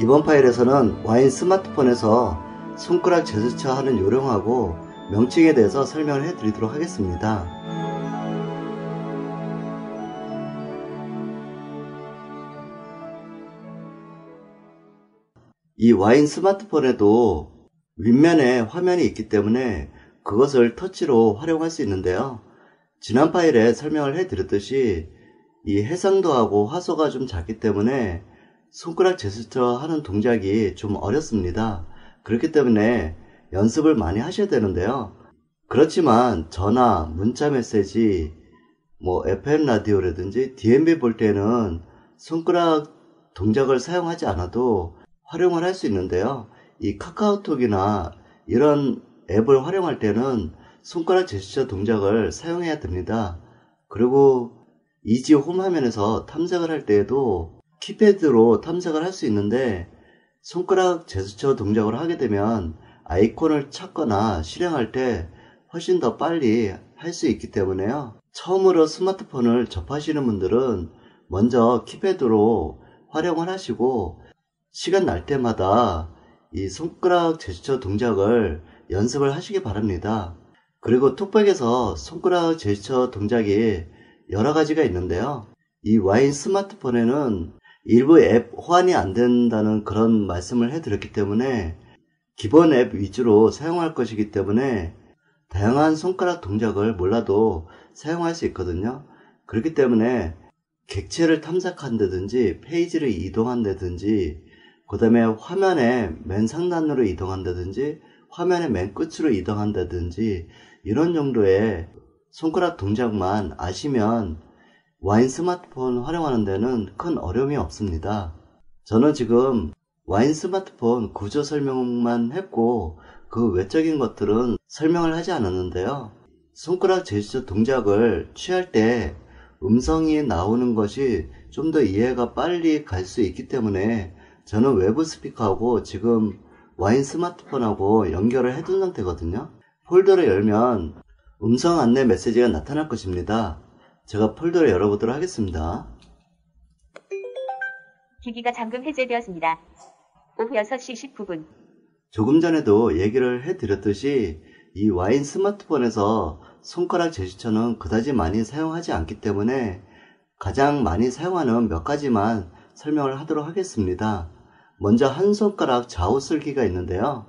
이번 파일에서는 와인 스마트폰에서 손가락 제스처 하는 요령하고 명칭에 대해서 설명을 해드리도록 하겠습니다. 이 와인 스마트폰에도 윗면에 화면이 있기 때문에 그것을 터치로 활용할 수 있는데요. 지난 파일에 설명을 해드렸듯이 이 해상도하고 화소가 좀 작기 때문에 손가락 제스처 하는 동작이 좀 어렵습니다. 그렇기 때문에 연습을 많이 하셔야 되는데요. 그렇지만 전화, 문자 메시지, FM 라디오라든지 DMB 볼 때는 손가락 동작을 사용하지 않아도 활용을 할 수 있는데요. 이 카카오톡이나 이런 앱을 활용할 때는 손가락 제스처 동작을 사용해야 됩니다. 그리고 이지 홈 화면에서 탐색을 할 때에도 키패드로 탐색을 할 수 있는데 손가락 제스처 동작을 하게 되면 아이콘을 찾거나 실행할 때 훨씬 더 빨리 할 수 있기 때문에요. 처음으로 스마트폰을 접하시는 분들은 먼저 키패드로 활용을 하시고 시간 날 때마다 이 손가락 제스처 동작을 연습을 하시기 바랍니다. 그리고 톡백에서 손가락 제스처 동작이 여러 가지가 있는데요. 이 와인 스마트폰에는 일부 앱 호환이 안 된다는 그런 말씀을 해드렸기 때문에 기본 앱 위주로 사용할 것이기 때문에 다양한 손가락 동작을 몰라도 사용할 수 있거든요. 그렇기 때문에 객체를 탐색한다든지 페이지를 이동한다든지 그 다음에 화면의 맨 상단으로 이동한다든지 화면의 맨 끝으로 이동한다든지 이런 정도의 손가락 동작만 아시면 와인 스마트폰 활용하는 데는 큰 어려움이 없습니다. 저는 지금 와인 스마트폰 구조 설명만 했고 그 외적인 것들은 설명을 하지 않았는데요. 손가락 제스처 동작을 취할 때 음성이 나오는 것이 좀 더 이해가 빨리 갈 수 있기 때문에 저는 외부 스피커하고 지금 와인 스마트폰하고 연결을 해둔 상태거든요. 폴더를 열면 음성 안내 메시지가 나타날 것입니다. 제가 폴더를 열어보도록 하겠습니다. 기기가 잠금 해제되었습니다. 오후 6시 19분. 조금 전에도 얘기를 해드렸듯이 이 와인 스마트폰에서 손가락 제스처는 그다지 많이 사용하지 않기 때문에 가장 많이 사용하는 몇 가지만 설명을 하도록 하겠습니다. 먼저 한 손가락 좌우 쓸기가 있는데요.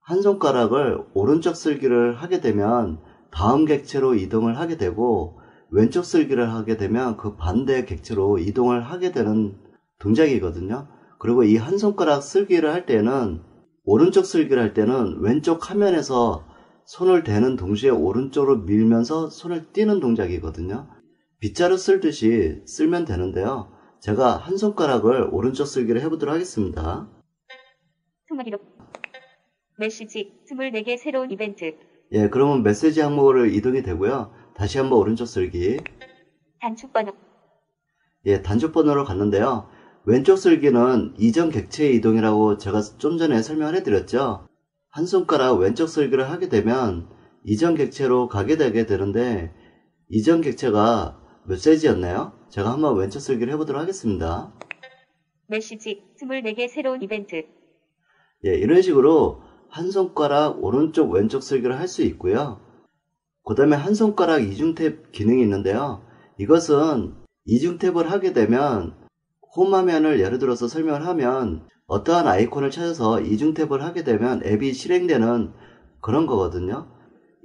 한 손가락을 오른쪽 쓸기를 하게 되면 다음 객체로 이동을 하게 되고 왼쪽 쓸기를 하게 되면 그 반대 객체로 이동을 하게 되는 동작이거든요. 그리고 이 한 손가락 쓸기를 할 때는 오른쪽 쓸기를 할 때는 왼쪽 화면에서 손을 대는 동시에 오른쪽으로 밀면서 손을 띄는 동작이거든요. 빗자루 쓸듯이 쓸면 되는데요. 제가 한 손가락을 오른쪽 쓸기를 해보도록 하겠습니다. 통화기록 메시지 24개 새로운 이벤트. 예, 그러면 메시지 항목으로 이동이 되고요. 다시 한번 오른쪽 쓸기. 단축번호. 예, 단축번호로 갔는데요. 왼쪽 쓸기는 이전 객체의 이동이라고 제가 좀 전에 설명을 해드렸죠. 한 손가락 왼쪽 쓸기를 하게 되면 이전 객체로 가게 되게 되는데 이전 객체가 메시지였나요? 제가 한번 왼쪽 쓸기를 해보도록 하겠습니다. 메시지 24개 새로운 이벤트. 예, 이런 식으로 한 손가락 오른쪽 왼쪽 쓸기를 할 수 있고요. 그 다음에 한 손가락 이중 탭 기능이 있는데요. 이것은 이중 탭을 하게 되면 홈 화면을 예를 들어서 설명을 하면 어떠한 아이콘을 찾아서 이중 탭을 하게 되면 앱이 실행되는 그런 거거든요.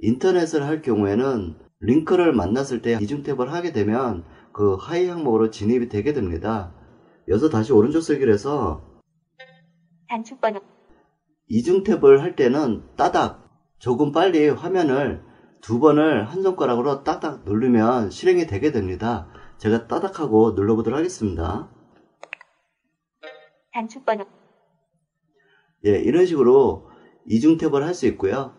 인터넷을 할 경우에는 링크를 만났을 때 이중 탭을 하게 되면 그 하위 항목으로 진입이 되게 됩니다. 여기서 다시 오른쪽 쓸기를 해서 단축번호. 이중 탭을 할 때는 따닥 조금 빨리 화면을 두 번을 한 손가락으로 따닥 누르면 실행이 되게 됩니다. 제가 따닥하고 눌러보도록 하겠습니다. 단축번호. 예, 이런 식으로 이중 탭을 할 수 있고요.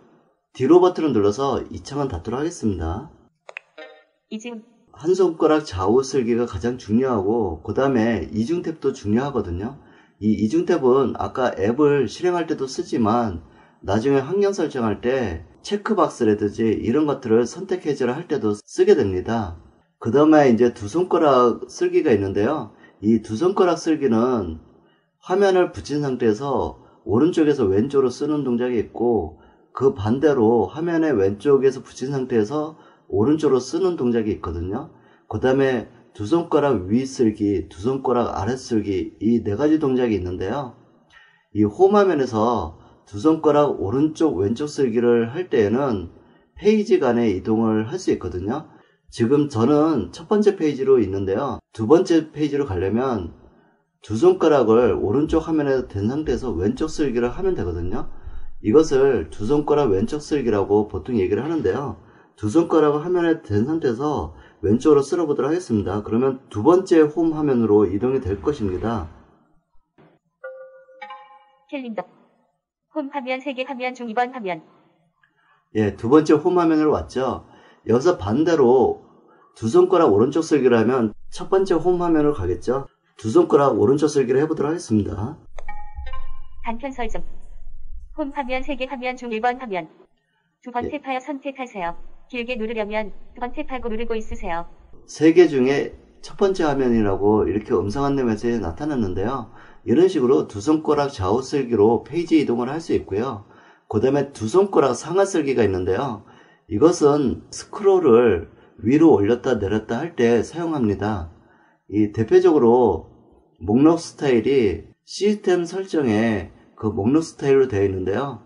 뒤로 버튼을 눌러서 이 창은 닫도록 하겠습니다. 이중. 한 손가락 좌우 쓸기가 가장 중요하고 그 다음에 이중 탭도 중요하거든요. 이 이중 탭은 아까 앱을 실행할 때도 쓰지만 나중에 환경 설정할 때 체크박스라든지 이런 것들을 선택 해제를 할 때도 쓰게 됩니다. 그 다음에 이제 두 손가락 쓸기가 있는데요. 이 두 손가락 쓸기는 화면을 붙인 상태에서 오른쪽에서 왼쪽으로 쓰는 동작이 있고, 그 반대로 화면의 왼쪽에서 붙인 상태에서 오른쪽으로 쓰는 동작이 있거든요. 그 다음에 두 손가락 위 쓸기, 두 손가락 아래 쓸기, 이 네 가지 동작이 있는데요. 이 홈 화면에서 두 손가락 오른쪽 왼쪽 쓸기를 할 때에는 페이지 간의 이동을 할 수 있거든요. 지금 저는 첫 번째 페이지로 있는데요. 두 번째 페이지로 가려면 두 손가락을 오른쪽 화면에 댄 상태에서 왼쪽 쓸기를 하면 되거든요. 이것을 두 손가락 왼쪽 쓸기라고 보통 얘기를 하는데요. 두 손가락을 화면에 댄 상태에서 왼쪽으로 쓸어보도록 하겠습니다. 그러면 두 번째 홈 화면으로 이동이 될 것입니다. 캘린더. 홈 화면 3개 화면 중 2번 화면. 예, 두 번째 홈 화면으로 왔죠. 여기서 반대로 두 손가락 오른쪽 쓸기를 하면 첫 번째 홈 화면으로 가겠죠. 두 손가락 오른쪽 쓸기를 해보도록 하겠습니다. 간편 설정. 홈 화면 3개 화면 중 1번 화면. 두 번 예. 탭하여 선택하세요. 길게 누르려면 두 번 탭하고 누르고 있으세요. 세 개 중에 첫 번째 화면이라고 이렇게 음성 안내 메시지에 나타났는데요. 이런 식으로 두 손가락 좌우 쓸기로 페이지 이동을 할 수 있고요. 그 다음에 두 손가락 상하 쓸기가 있는데요. 이것은 스크롤을 위로 올렸다 내렸다 할 때 사용합니다. 이 대표적으로 목록 스타일이 시스템 설정에 그 목록 스타일로 되어 있는데요.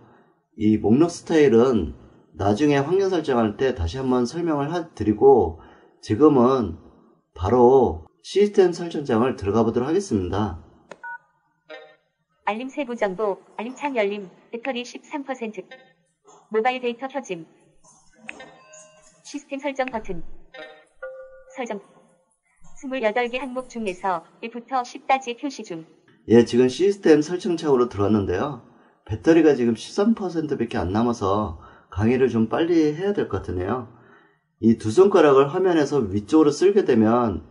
이 목록 스타일은 나중에 확률 설정할 때 다시 한번 설명을 드리고, 지금은 바로 시스템 설정장을 들어가 보도록 하겠습니다. 알림 세부 정보, 알림 창 열림, 배터리 13%. 모바일 데이터 켜짐. 시스템 설정 버튼. 설정. 28개 항목 중에서 1부터 10까지 표시 중. 예, 지금 시스템 설정창으로 들어왔는데요. 배터리가 지금 13%밖에 안 남아서 강의를 좀 빨리 해야 될 것 같으네요. 이 두 손가락을 화면에서 위쪽으로 쓸게 되면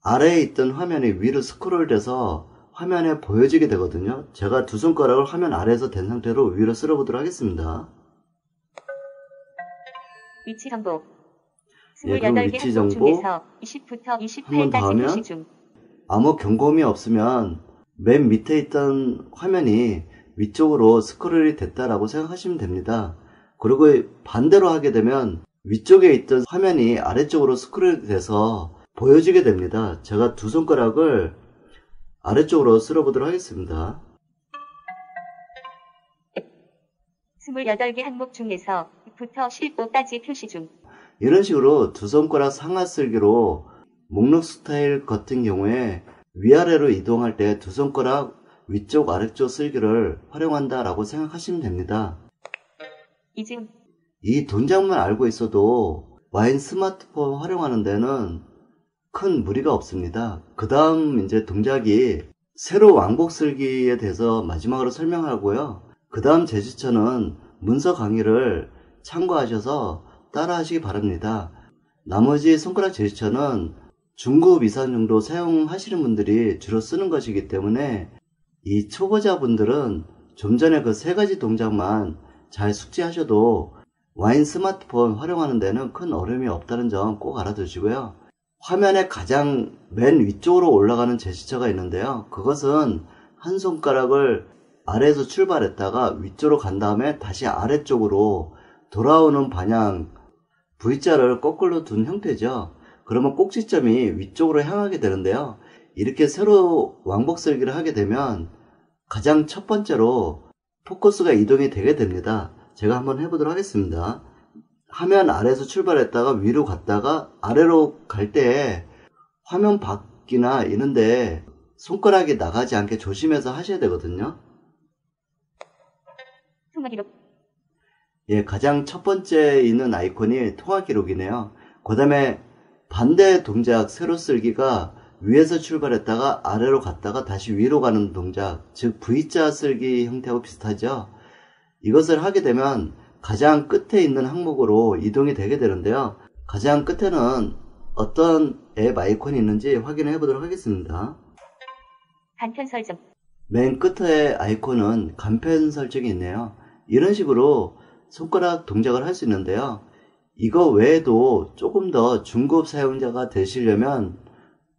아래에 있던 화면이 위로 스크롤돼서 화면에 보여지게 되거든요. 제가 두 손가락을 화면 아래에서 댄 상태로 위로 쓸어보도록 하겠습니다. 위치 정보. 예, 그럼 28개 위치 항목 정보 중에서 20부터 한번 더 28까지 하면 표시 중. 아무 경고음이 없으면 맨 밑에 있던 화면이 위쪽으로 스크롤이 됐다라고 생각하시면 됩니다. 그리고 반대로 하게 되면 위쪽에 있던 화면이 아래쪽으로 스크롤이 돼서 보여지게 됩니다. 제가 두 손가락을 아래쪽으로 쓸어보도록 하겠습니다. 28개 항목 중에서 1부터 15까지 표시 중. 이런 식으로 두 손가락 상하 쓸기로 목록 스타일 같은 경우에 위아래로 이동할 때 두 손가락 위쪽 아래쪽 쓸기를 활용한다라고 생각하시면 됩니다. 이중. 이 동작만 알고 있어도 와인 스마트폰 활용하는 데는 큰 무리가 없습니다. 그 다음 이제 동작이 세로 왕복 쓸기에 대해서 마지막으로 설명하고요. 그 다음 제스처는 문서 강의를 참고하셔서 따라 하시기 바랍니다. 나머지 손가락 제스처는 중급 이상 정도 사용하시는 분들이 주로 쓰는 것이기 때문에 이 초보자분들은 좀 전에 그 세 가지 동작만 잘 숙지하셔도 와인 스마트폰 활용하는 데는 큰 어려움이 없다는 점 꼭 알아두시고요. 화면의 가장 맨 위쪽으로 올라가는 제스처가 있는데요. 그것은 한 손가락을 아래에서 출발했다가 위쪽으로 간 다음에 다시 아래쪽으로 돌아오는 방향 V자를 거꾸로 둔 형태죠. 그러면 꼭지점이 위쪽으로 향하게 되는데요. 이렇게 세로 왕복 쓸기를 하게 되면 가장 첫 번째로 포커스가 이동이 되게 됩니다. 제가 한번 해보도록 하겠습니다. 화면 아래에서 출발했다가 위로 갔다가 아래로 갈 때 화면 밖이나 이런데 손가락이 나가지 않게 조심해서 하셔야 되거든요. 통화 기록. 예, 가장 첫 번째 있는 아이콘이 통화 기록이네요. 그 다음에 반대 동작 세로 쓸기가 위에서 출발했다가 아래로 갔다가 다시 위로 가는 동작, 즉 V자 쓸기 형태하고 비슷하죠. 이것을 하게 되면 가장 끝에 있는 항목으로 이동이 되게 되는데요. 가장 끝에는 어떤 앱 아이콘이 있는지 확인해 보도록 하겠습니다. 간편 설정. 맨 끝에 아이콘은 간편 설정이 있네요. 이런 식으로 손가락 동작을 할 수 있는데요. 이거 외에도 조금 더 중급 사용자가 되시려면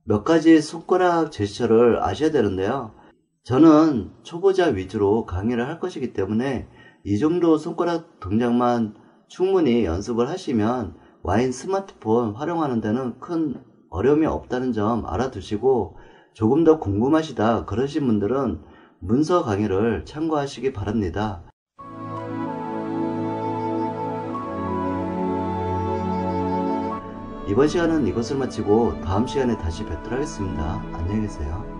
몇 가지 손가락 제스처를 아셔야 되는데요. 저는 초보자 위주로 강의를 할 것이기 때문에 이 정도 손가락 동작만 충분히 연습을 하시면 와인 스마트폰 활용하는 데는 큰 어려움이 없다는 점 알아두시고, 조금 더 궁금하시다 그러신 분들은 문서 강의를 참고하시기 바랍니다. 이번 시간은 이것을 마치고 다음 시간에 다시 뵙도록 하겠습니다. 안녕히 계세요.